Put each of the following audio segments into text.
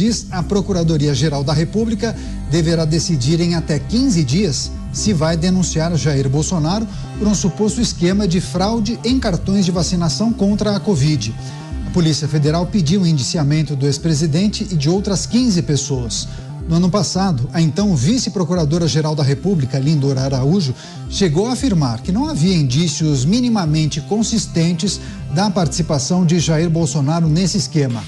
Diz a Procuradoria-Geral da República deverá decidir em até 15 dias se vai denunciar Jair Bolsonaro por um suposto esquema de fraude em cartões de vacinação contra a Covid. A Polícia Federal pediu o indiciamento do ex-presidente e de outras 15 pessoas. No ano passado, a então vice-procuradora-geral da República, Lindora Araújo, chegou a afirmar que não havia indícios minimamente consistentes da participação de Jair Bolsonaro nesse esquema.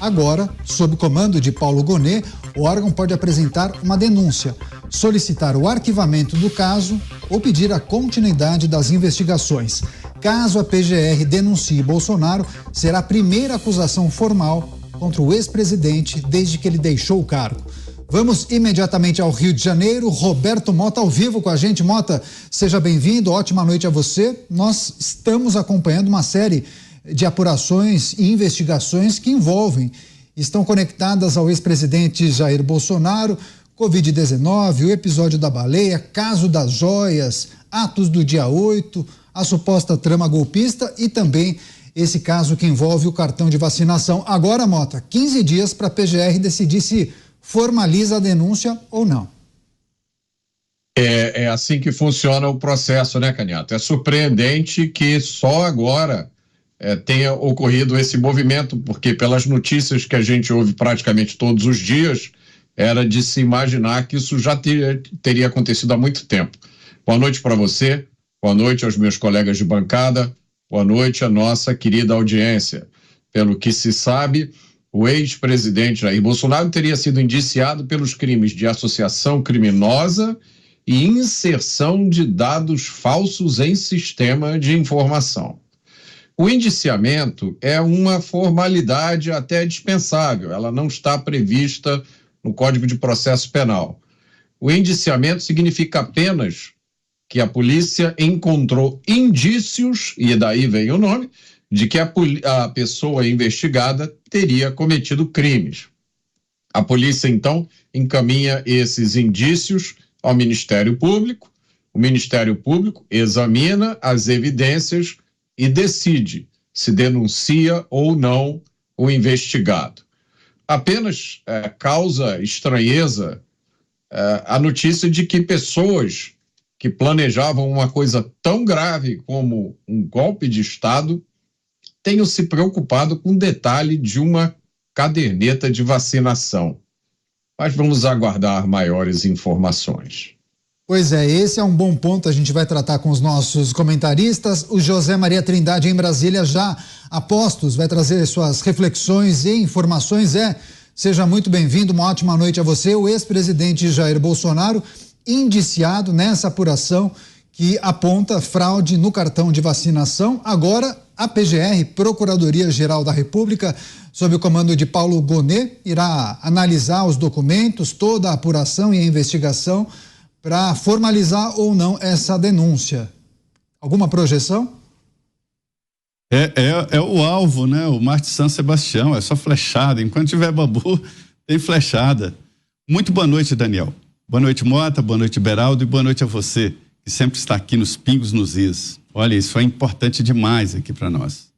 Agora, sob comando de Paulo Gonet, o órgão pode apresentar uma denúncia, solicitar o arquivamento do caso ou pedir a continuidade das investigações. Caso a PGR denuncie Bolsonaro, será a primeira acusação formal contra o ex-presidente desde que ele deixou o cargo. Vamos imediatamente ao Rio de Janeiro. Roberto Mota ao vivo com a gente. Mota, seja bem-vindo, ótima noite a você. Nós estamos acompanhando uma série de apurações e investigações que estão conectadas ao ex-presidente Jair Bolsonaro, Covid-19, o episódio da baleia, caso das joias, atos do dia 8, a suposta trama golpista e também esse caso que envolve o cartão de vacinação. Agora, Mota, 15 dias para a PGR decidir se formaliza a denúncia ou não. É assim que funciona o processo, né, Canhato? É surpreendente que só agora tenha ocorrido esse movimento, porque pelas notícias que a gente ouve praticamente todos os dias, era de se imaginar que isso já teria acontecido há muito tempo. Boa noite para você, boa noite aos meus colegas de bancada, boa noite à nossa querida audiência. Pelo que se sabe, o ex-presidente Jair Bolsonaro teria sido indiciado pelos crimes de associação criminosa e inserção de dados falsos em sistema de informação. O indiciamento é uma formalidade até dispensável, ela não está prevista no Código de Processo Penal. O indiciamento significa apenas que a polícia encontrou indícios, e daí vem o nome, de que a pessoa investigada teria cometido crimes. A polícia, então, encaminha esses indícios ao Ministério Público, o Ministério Público examina as evidências e decide se denuncia ou não o investigado. Apenas causa estranheza a notícia de que pessoas que planejavam uma coisa tão grave como um golpe de Estado tenham se preocupado com o detalhe de uma caderneta de vacinação. Mas vamos aguardar maiores informações. Pois é, esse é um bom ponto, a gente vai tratar com os nossos comentaristas. O José Maria Trindade em Brasília já a postos, vai trazer suas reflexões e informações. Seja muito bem-vindo, uma ótima noite a você. O ex-presidente Jair Bolsonaro indiciado nessa apuração que aponta fraude no cartão de vacinação. Agora, a PGR, Procuradoria-Geral da República, sob o comando de Paulo Gonet, irá analisar os documentos, toda a apuração e a investigação para formalizar ou não essa denúncia. Alguma projeção? É o alvo, né? O Mar de São Sebastião, é só flechada. Enquanto tiver bambu, tem flechada. Muito boa noite, Daniel. Boa noite, Mota, boa noite, Beraldo, e boa noite a você, que sempre está aqui nos pingos nos is. Olha, isso é importante demais aqui para nós.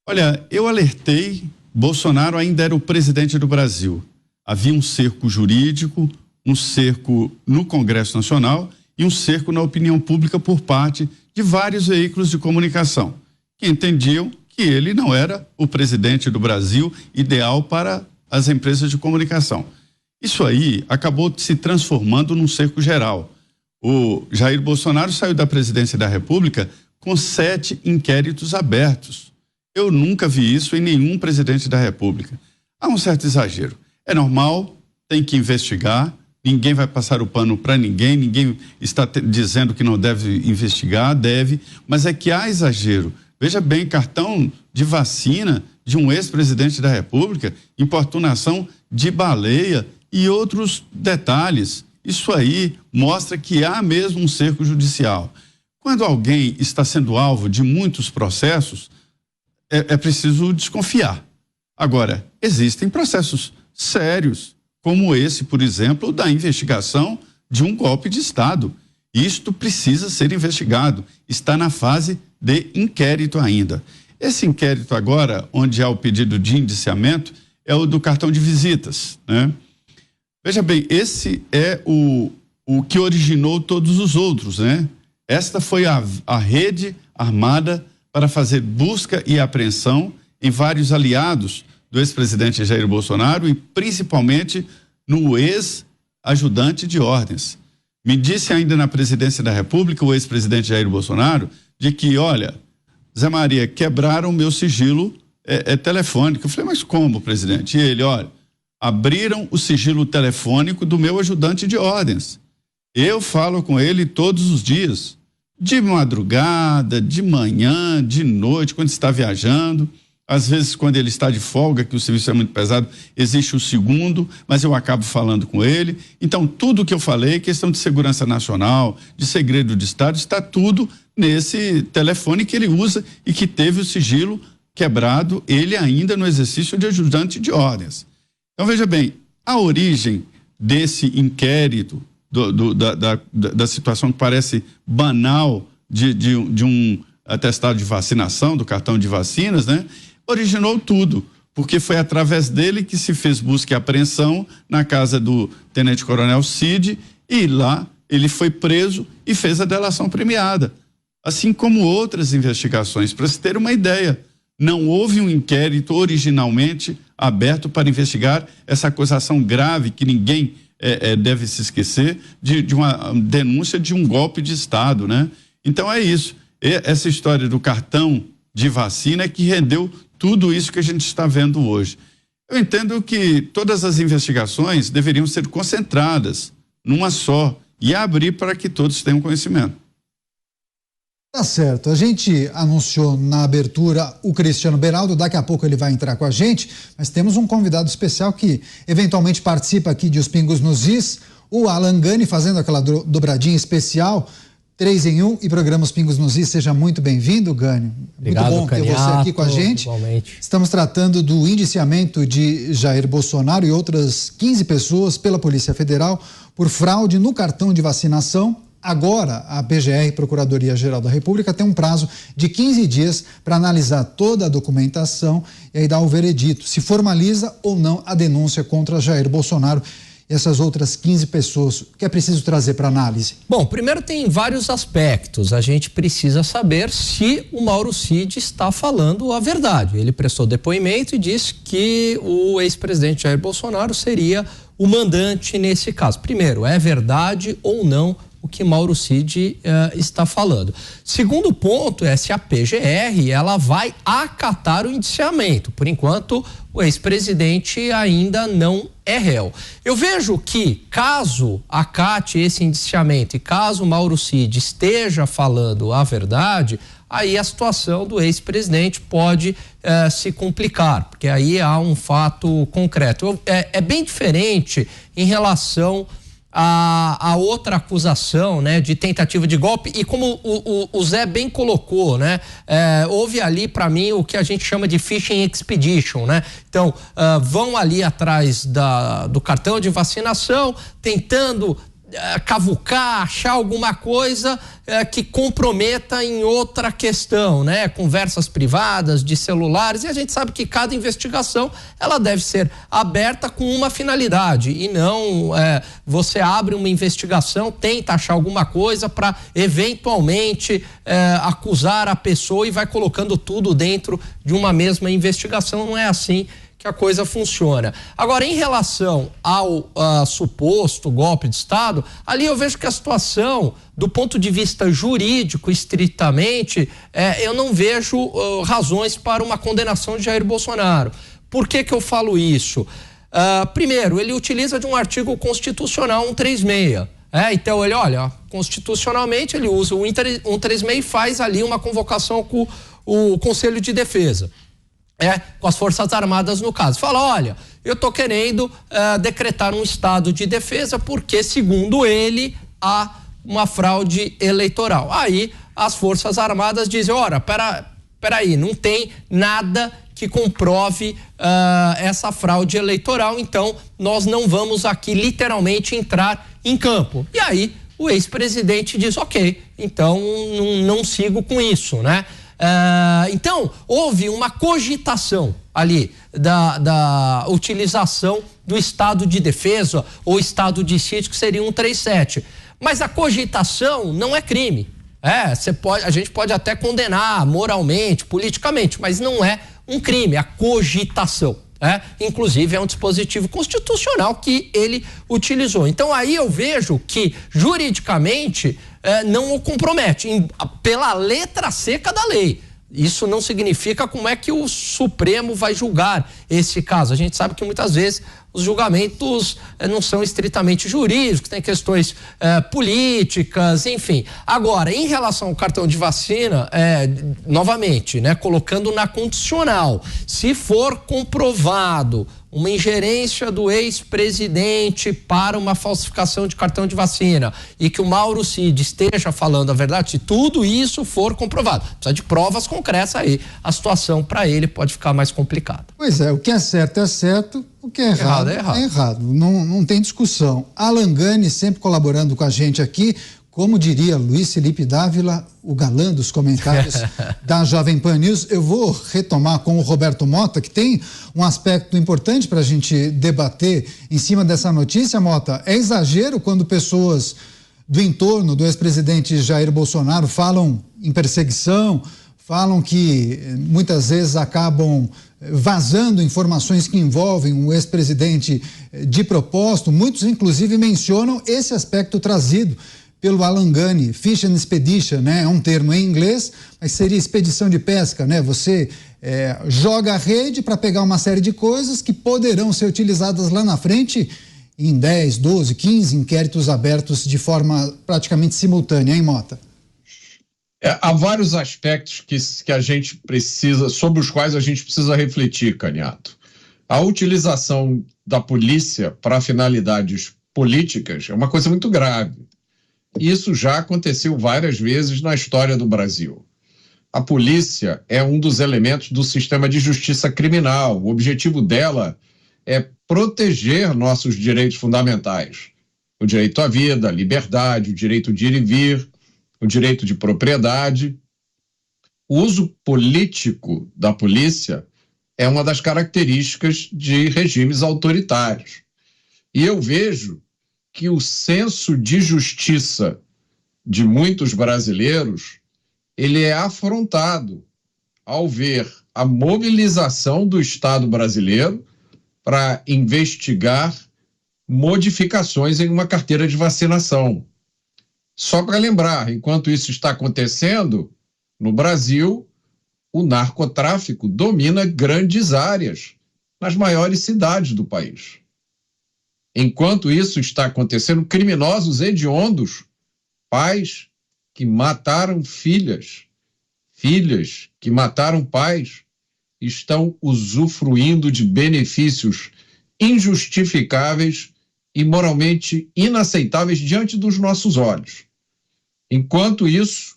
Olha, eu alertei, Bolsonaro ainda era o presidente do Brasil. Havia um cerco jurídico, um cerco no Congresso Nacional e um cerco na opinião pública por parte de vários veículos de comunicação, que entendiam que ele não era o presidente do Brasil ideal para as empresas de comunicação. Isso aí acabou se transformando num cerco geral. O Jair Bolsonaro saiu da presidência da República com 7 inquéritos abertos. Eu nunca vi isso em nenhum presidente da República. Há um certo exagero. É normal, tem que investigar, ninguém vai passar o pano para ninguém, ninguém está dizendo que não deve investigar, deve, mas é que há exagero. Veja bem, cartão de vacina de um ex-presidente da República, importunação de baleia e outros detalhes. Isso aí mostra que há mesmo um cerco judicial. Quando alguém está sendo alvo de muitos processos, é preciso desconfiar. Agora, existem processos sérios, como esse, por exemplo, da investigação de um golpe de Estado. Isto precisa ser investigado. Está na fase de inquérito ainda. Esse inquérito agora, onde há o pedido de indiciamento, é o do cartão de visitas, né? Veja bem, esse é o que originou todos os outros, né? Esta foi a rede armada para fazer busca e apreensão em vários aliados do ex-presidente Jair Bolsonaro e principalmente no ex-ajudante de ordens. Me disse ainda na presidência da República o ex-presidente Jair Bolsonaro de que, olha, Zé Maria, quebraram o meu sigilo telefônico. Eu falei, mas como, presidente? E ele, olha, abriram o sigilo telefônico do meu ajudante de ordens. Eu falo com ele todos os dias, de madrugada, de manhã, de noite, quando está viajando. Às vezes, quando ele está de folga, que o serviço é muito pesado, existe o segundo, mas eu acabo falando com ele. Então, tudo que eu falei, questão de segurança nacional, de segredo de Estado, está tudo nesse telefone que ele usa e que teve o sigilo quebrado, ele ainda no exercício de ajudante de ordens. Então, veja bem, a origem desse inquérito, da situação que parece banal de um atestado de vacinação, do cartão de vacinas, né? Originou tudo, porque foi através dele que se fez busca e apreensão na casa do tenente-coronel Cid, e lá ele foi preso e fez a delação premiada, assim como outras investigações. Para se ter uma ideia, não houve um inquérito originalmente aberto para investigar essa acusação grave que ninguém deve se esquecer de uma denúncia de um golpe de Estado, né? Então é isso. Essa história do cartão de vacina é que rendeu tudo isso que a gente está vendo hoje. Eu entendo que todas as investigações deveriam ser concentradas numa só e abrir para que todos tenham conhecimento. Tá certo. A gente anunciou na abertura o Cristiano Beraldo, daqui a pouco ele vai entrar com a gente, mas temos um convidado especial que eventualmente participa aqui de Os Pingos nos Is, o Alan Gani, fazendo aquela dobradinha especial, 3 em 1 e programa Os Pingos nos Is. Seja muito bem-vindo, Gani. Obrigado, muito bom ter você aqui com a gente. Igualmente. Estamos tratando do indiciamento de Jair Bolsonaro e outras 15 pessoas pela Polícia Federal por fraude no cartão de vacinação. Agora, a PGR, Procuradoria-Geral da República, tem um prazo de 15 dias para analisar toda a documentação e aí dar o veredito, se formaliza ou não a denúncia contra Jair Bolsonaro e essas outras 15 pessoas. O que é preciso trazer para análise? Bom, primeiro tem vários aspectos. A gente precisa saber se o Mauro Cid está falando a verdade. Ele prestou depoimento e disse que o ex-presidente Jair Bolsonaro seria o mandante nesse caso. Primeiro, é verdade ou não o que Mauro Cid está falando. Segundo ponto é se a PGR ela vai acatar o indiciamento. Por enquanto, o ex-presidente ainda não é réu. Eu vejo que, caso acate esse indiciamento e caso Mauro Cid esteja falando a verdade, aí a situação do ex-presidente pode se complicar, porque aí há um fato concreto. É bem diferente em relação a outra acusação, né, de tentativa de golpe, e como o Zé bem colocou, né, houve ali para mim o que a gente chama de fishing expedition, né? Então vão ali atrás do cartão de vacinação, tentando cavucar, achar alguma coisa que comprometa em outra questão, né? Conversas privadas, de celulares, e a gente sabe que cada investigação ela deve ser aberta com uma finalidade e não você abre uma investigação, tenta achar alguma coisa para eventualmente acusar a pessoa e vai colocando tudo dentro de uma mesma investigação. Não é assim que a coisa funciona. Agora, em relação ao suposto golpe de Estado, ali eu vejo que a situação, do ponto de vista jurídico, estritamente, eu não vejo razões para uma condenação de Jair Bolsonaro. Por que eu falo isso? Primeiro, ele utiliza de um artigo constitucional 136. Então ele, olha, constitucionalmente ele usa o 136 e faz ali uma convocação com o Conselho de Defesa. Com as Forças Armadas no caso. Fala, olha, eu tô querendo decretar um estado de defesa porque, segundo ele, há uma fraude eleitoral. Aí as Forças Armadas dizem, ora, peraí, não tem nada que comprove essa fraude eleitoral, então nós não vamos aqui literalmente entrar em campo. E aí o ex-presidente diz, ok, então não sigo com isso, né? Então, houve uma cogitação ali da utilização do estado de defesa ou estado de sítio, que seria 137. Mas a cogitação não é crime. A gente pode até condenar moralmente, politicamente, mas não é um crime, a cogitação. Inclusive é um dispositivo constitucional que ele utilizou. Então aí eu vejo que juridicamente não o compromete pela letra seca da lei. Isso não significa como é que o Supremo vai julgar esse caso. A gente sabe que muitas vezes os julgamentos não são estritamente jurídicos, tem questões políticas, enfim. Agora, em relação ao cartão de vacina, novamente, colocando na condicional, se for comprovado uma ingerência do ex-presidente para uma falsificação de cartão de vacina e que o Mauro Cid esteja falando a verdade, se tudo isso for comprovado, precisa de provas concretas aí, a situação para ele pode ficar mais complicada. Pois é, o que é certo, o que é errado é errado. Não tem discussão. Alan Gani sempre colaborando com a gente aqui, como diria Luiz Felipe Dávila, o galã dos comentários da Jovem Pan News. Eu vou retomar com o Roberto Mota, que tem um aspecto importante para a gente debater em cima dessa notícia. Mota, é exagero quando pessoas do entorno do ex-presidente Jair Bolsonaro falam em perseguição, falam que muitas vezes acabam vazando informações que envolvem o ex-presidente de propósito. Muitos, inclusive, mencionam esse aspecto trazido pelo Alan Gani. Fish and Expedition, é um termo em inglês, mas seria expedição de pesca, Você joga a rede para pegar uma série de coisas que poderão ser utilizadas lá na frente em 10, 12, 15 inquéritos abertos de forma praticamente simultânea, hein, Mota? Há vários aspectos que a gente precisa, sobre os quais a gente precisa refletir, Caniato. A utilização da polícia para finalidades políticas é uma coisa muito grave. Isso já aconteceu várias vezes na história do Brasil. A polícia é um dos elementos do sistema de justiça criminal. O objetivo dela é proteger nossos direitos fundamentais. O direito à vida, a liberdade, o direito de ir e vir, o direito de propriedade. O uso político da polícia é uma das características de regimes autoritários. E eu vejo que o senso de justiça de muitos brasileiros, ele é afrontado ao ver a mobilização do Estado brasileiro para investigar modificações em uma carteira de vacinação. Só para lembrar, enquanto isso está acontecendo, no Brasil, o narcotráfico domina grandes áreas nas maiores cidades do país. Enquanto isso está acontecendo, criminosos hediondos, pais que mataram filhas que mataram pais, estão usufruindo de benefícios injustificáveis e moralmente inaceitáveis diante dos nossos olhos. Enquanto isso,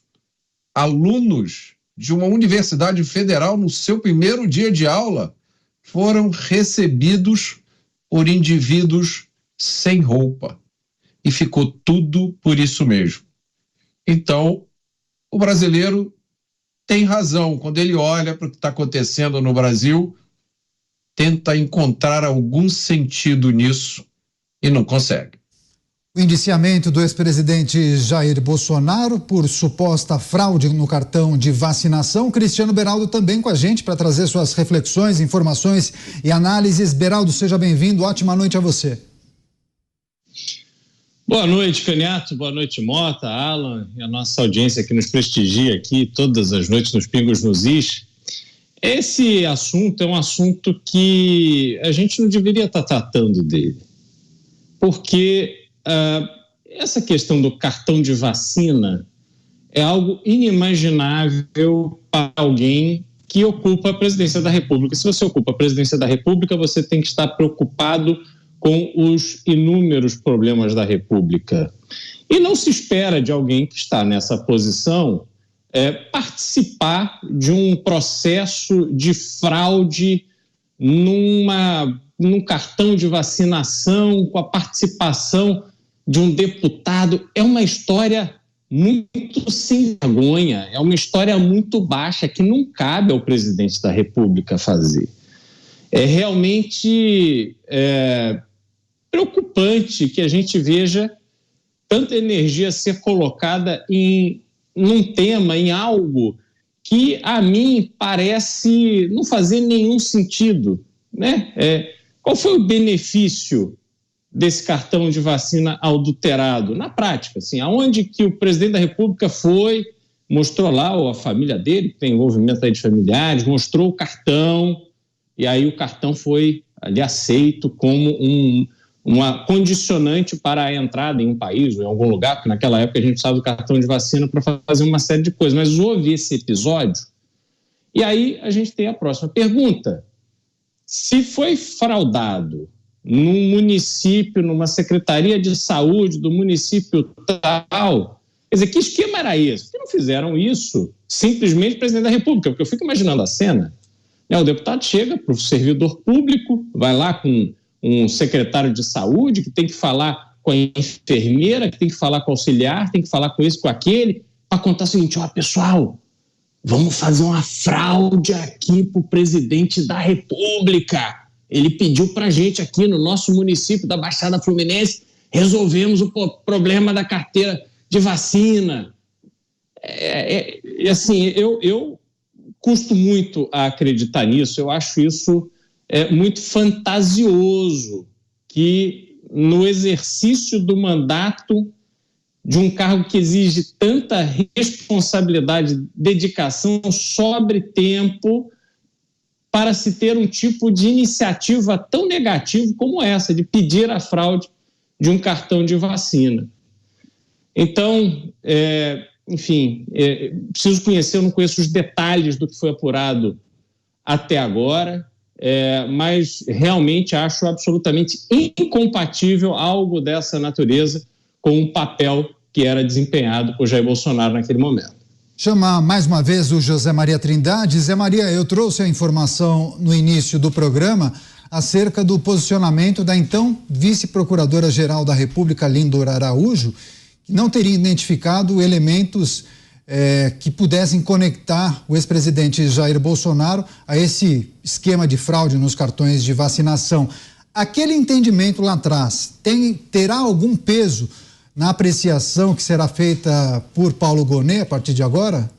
alunos de uma universidade federal, no seu primeiro dia de aula, foram recebidos por indivíduos sem roupa. E ficou tudo por isso mesmo. Então, o brasileiro tem razão quando ele olha para o que está acontecendo no Brasil, tenta encontrar algum sentido nisso e não consegue. O indiciamento do ex-presidente Jair Bolsonaro por suposta fraude no cartão de vacinação. Cristiano Beraldo também com a gente para trazer suas reflexões, informações e análises. Beraldo, seja bem-vindo. Ótima noite a você. Boa noite, Caniato. Boa noite, Mota, Alan e a nossa audiência que nos prestigia aqui todas as noites nos Pingos nos Is. Esse assunto é um assunto que a gente não deveria estar tratando dele, porque essa questão do cartão de vacina é algo inimaginável para alguém que ocupa a presidência da República. Se você ocupa a presidência da República, você tem que estar preocupado com os inúmeros problemas da República. E não se espera de alguém que está nessa posição participar de um processo de fraude num cartão de vacinação com a participação de um deputado. É uma história muito sem vergonha, é uma história muito baixa que não cabe ao presidente da República fazer. É realmente preocupante que a gente veja tanta energia ser colocada num tema, em algo que a mim parece não fazer nenhum sentido, né? Qual foi o benefício desse cartão de vacina adulterado? Na prática, assim, aonde que o presidente da República foi, mostrou lá a família dele, que tem envolvimento aí de familiares, mostrou o cartão, e aí o cartão foi ali aceito como uma condicionante para a entrada em um país ou em algum lugar, porque naquela época a gente usava o cartão de vacina para fazer uma série de coisas, mas houve esse episódio. E aí a gente tem a próxima pergunta. Se foi fraudado num município, numa secretaria de saúde do município tal, quer dizer, que esquema era esse? Por que não fizeram isso simplesmente presidente da República? Porque eu fico imaginando a cena. O deputado chega para o servidor público, vai lá com um secretário de saúde que tem que falar com a enfermeira, que tem que falar com o auxiliar, tem que falar com esse, com aquele, para contar o seguinte: pessoal, vamos fazer uma fraude aqui para o presidente da República. Ele pediu para a gente aqui no nosso município da Baixada Fluminense, resolvemos o problema da carteira de vacina. Assim, eu custo muito a acreditar nisso, eu acho isso muito fantasioso, que no exercício do mandato de um cargo que exige tanta responsabilidade, dedicação, sobre tempo, para se ter um tipo de iniciativa tão negativa como essa, de pedir a fraude de um cartão de vacina. Então, enfim, preciso conhecer, eu não conheço os detalhes do que foi apurado até agora, mas realmente acho absolutamente incompatível algo dessa natureza com o papel que era desempenhado por Jair Bolsonaro naquele momento. Chamar mais uma vez o José Maria Trindade. Zé Maria, eu trouxe a informação no início do programa acerca do posicionamento da então vice-procuradora-geral da República, Lindor Araújo, que não teria identificado elementos que pudessem conectar o ex-presidente Jair Bolsonaro a esse esquema de fraude nos cartões de vacinação. Aquele entendimento lá atrás terá algum peso na apreciação que será feita por Paulo Gonet a partir de agora?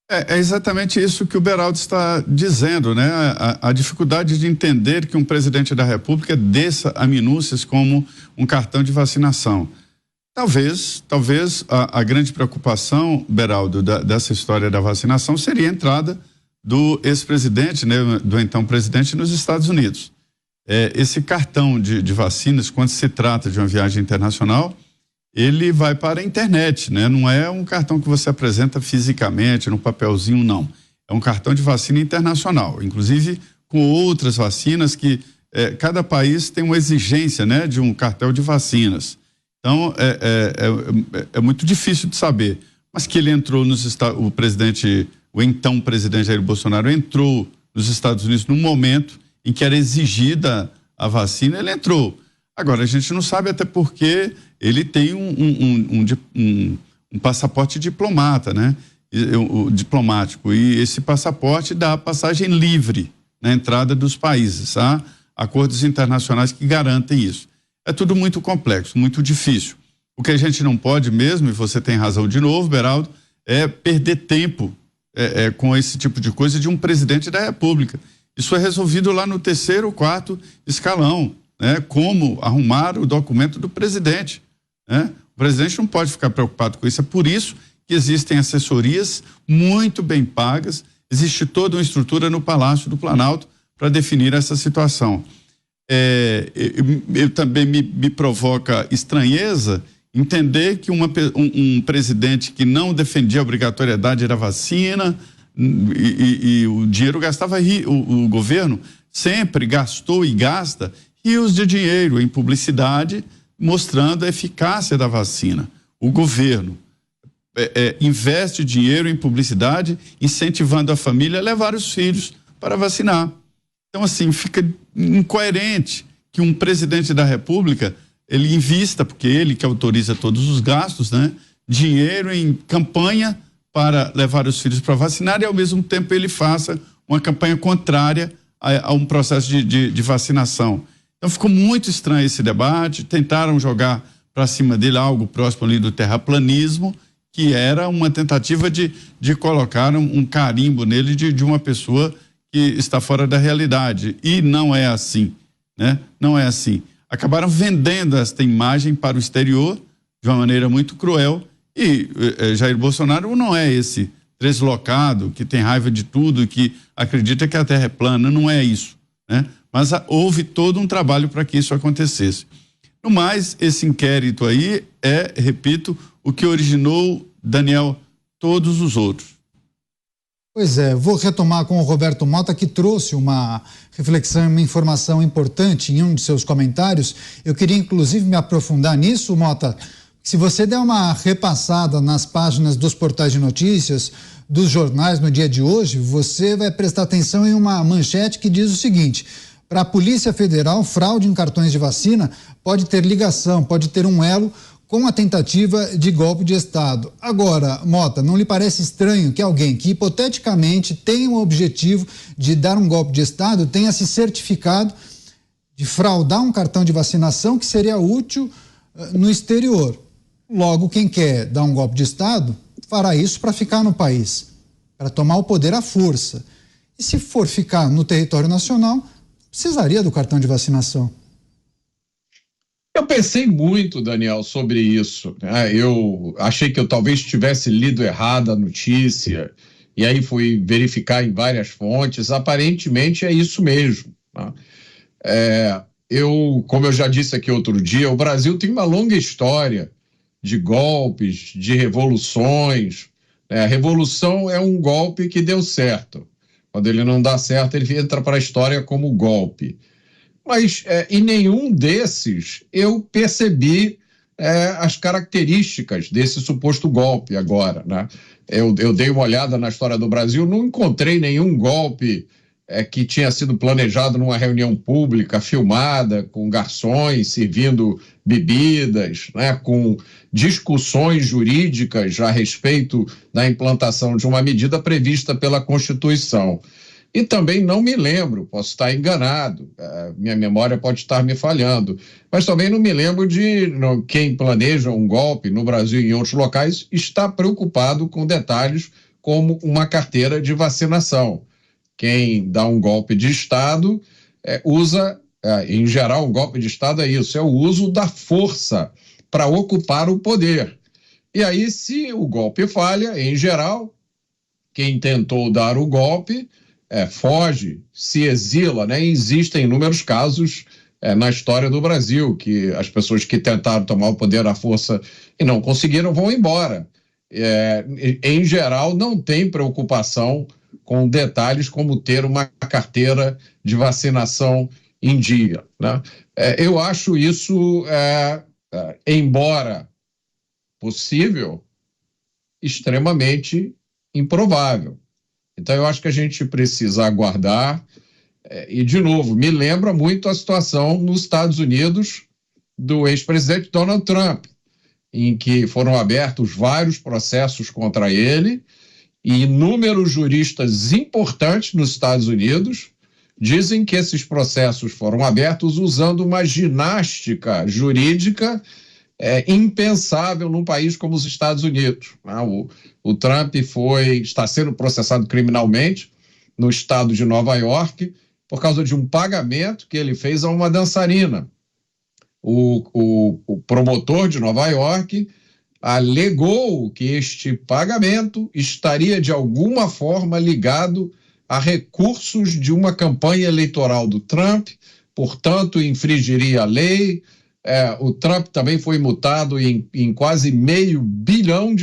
É exatamente isso que o Beraldo está dizendo, né? A dificuldade de entender que um presidente da República desça a minúcias como um cartão de vacinação. Talvez a grande preocupação, Beraldo, dessa história da vacinação seria a entrada do ex-presidente, né? Do então presidente nos Estados Unidos. Esse cartão de vacinas, quando se trata de uma viagem internacional, ele vai para a internet, né? Não é um cartão que você apresenta fisicamente, no papelzinho, não. É um cartão de vacina internacional, inclusive com outras vacinas que cada país tem uma exigência, né? De um cartel de vacinas. Então, é muito difícil de saber. Mas que ele entrou o então presidente Jair Bolsonaro entrou nos Estados Unidos num momento em que era exigida a vacina, ele entrou. Agora, a gente não sabe até porque ele tem um passaporte diplomata, né? Diplomático, e esse passaporte dá passagem livre na entrada dos países, há acordos internacionais que garantem isso. É tudo muito complexo, muito difícil. O que a gente não pode mesmo, e você tem razão de novo, Beraldo, é perder tempo com esse tipo de coisa de um presidente da República. Isso é resolvido lá no 3º ou 4º escalão, né? Como arrumar o documento do presidente, né? O presidente não pode ficar preocupado com isso. É por isso que existem assessorias muito bem pagas, existe toda uma estrutura no Palácio do Planalto para definir essa situação. Eu também me provoca estranheza entender que um presidente que não defendia a obrigatoriedade da vacina e o dinheiro gastava, o governo sempre gastou e gasta rios de dinheiro em publicidade, mostrando a eficácia da vacina. O governo investe dinheiro em publicidade, incentivando a família a levar os filhos para vacinar. Então, assim, fica incoerente que um presidente da República ele invista, porque ele que autoriza todos os gastos, né? Dinheiro em campanha para levar os filhos para vacinar e ao mesmo tempo ele faça uma campanha contrária a um processo de vacinação. Então ficou muito estranho esse debate, tentaram jogar para cima dele algo próximo ali do terraplanismo, que era uma tentativa de colocar um carimbo nele de uma pessoa que está fora da realidade. E não é assim, né? Não é assim. Acabaram vendendo esta imagem para o exterior de uma maneira muito cruel e Jair Bolsonaro não é esse deslocado que tem raiva de tudo, que acredita que a Terra é plana, não é isso, né? Mas houve todo um trabalho para que isso acontecesse. No mais, esse inquérito aí repito, o que originou, Daniel, todos os outros. Pois é, vou retomar com o Roberto Mota, que trouxe uma reflexão, uma informação importante em um de seus comentários. Eu queria, inclusive, me aprofundar nisso, Mota. Se você der uma repassada nas páginas dos portais de notícias, dos jornais no dia de hoje, você vai prestar atenção em uma manchete que diz o seguinte: para a Polícia Federal, fraude em cartões de vacina pode ter ligação, pode ter um elo com a tentativa de golpe de Estado. Agora, Mota, não lhe parece estranho que alguém que hipoteticamente tem o objetivo de dar um golpe de Estado tenha se certificado de fraudar um cartão de vacinação que seria útil no exterior? Logo, quem quer dar um golpe de Estado fará isso para ficar no país, para tomar o poder à força. E se for ficar no território nacional, precisaria do cartão de vacinação. Eu pensei muito, Daniel, sobre isso, né? Eu achei que eu talvez tivesse lido errado a notícia, e aí fui verificar em várias fontes. Aparentemente é isso mesmo, né? Como eu já disse aqui outro dia, o Brasil tem uma longa história de golpes, de revoluções, né? A revolução é um golpe que deu certo. Quando ele não dá certo, ele entra para a história como golpe. Mas em nenhum desses eu percebi as características desse suposto golpe agora, né? Eu dei uma olhada na história do Brasil, não encontrei nenhum golpe que tinha sido planejado numa reunião pública, filmada, com garçons servindo bebidas, né? Com discussões jurídicas a respeito da implantação de uma medida prevista pela Constituição. E também não me lembro, posso estar enganado, minha memória pode estar me falhando, mas também não me lembro de quem planeja um golpe no Brasil e em outros locais está preocupado com detalhes como uma carteira de vacinação. Quem dá um golpe de Estado usa, em geral, um golpe de Estado é isso, é o uso da força para ocupar o poder. E aí, se o golpe falha, em geral, quem tentou dar o golpe foge, se exila, né? Existem inúmeros casos na história do Brasil que as pessoas que tentaram tomar o poder à força e não conseguiram vão embora. Em geral, não tem preocupação com detalhes como ter uma carteira de vacinação em dia, né? Eu acho isso, embora possível, extremamente improvável. Então, eu acho que a gente precisa aguardar. E, de novo, me lembra muito a situação nos Estados Unidos do ex-presidente Donald Trump, em que foram abertos vários processos contra ele e inúmeros juristas importantes nos Estados Unidos dizem que esses processos foram abertos usando uma ginástica jurídica impensável num país como os Estados Unidos. O Trump está sendo processado criminalmente no estado de Nova York por causa de um pagamento que ele fez a uma dançarina. O promotor de Nova York alegou que este pagamento estaria de alguma forma ligado a recursos de uma campanha eleitoral do Trump, portanto infringiria a lei. O Trump também foi multado em quase $500 bilhão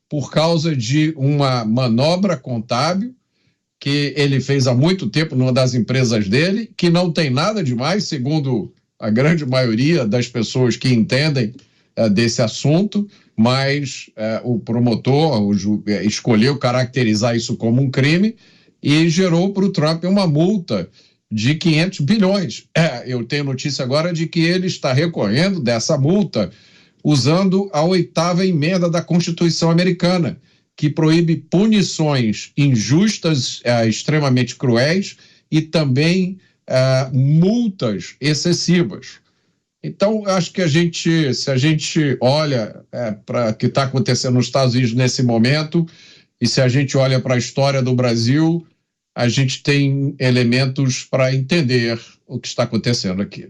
por causa de uma manobra contábil que ele fez há muito tempo numa das empresas dele, que não tem nada de mais, segundo a grande maioria das pessoas que entendem desse assunto, mas o promotor escolheu caracterizar isso como um crime e gerou para o Trump uma multa de 500 bilhões. Eu tenho notícia agora de que ele está recorrendo dessa multa usando a 8ª emenda da Constituição americana, que proíbe punições injustas, extremamente cruéis e também multas excessivas. Então, acho que se a gente olha para o que está acontecendo nos Estados Unidos nesse momento, e se a gente olha para a história do Brasil, a gente tem elementos para entender o que está acontecendo aqui.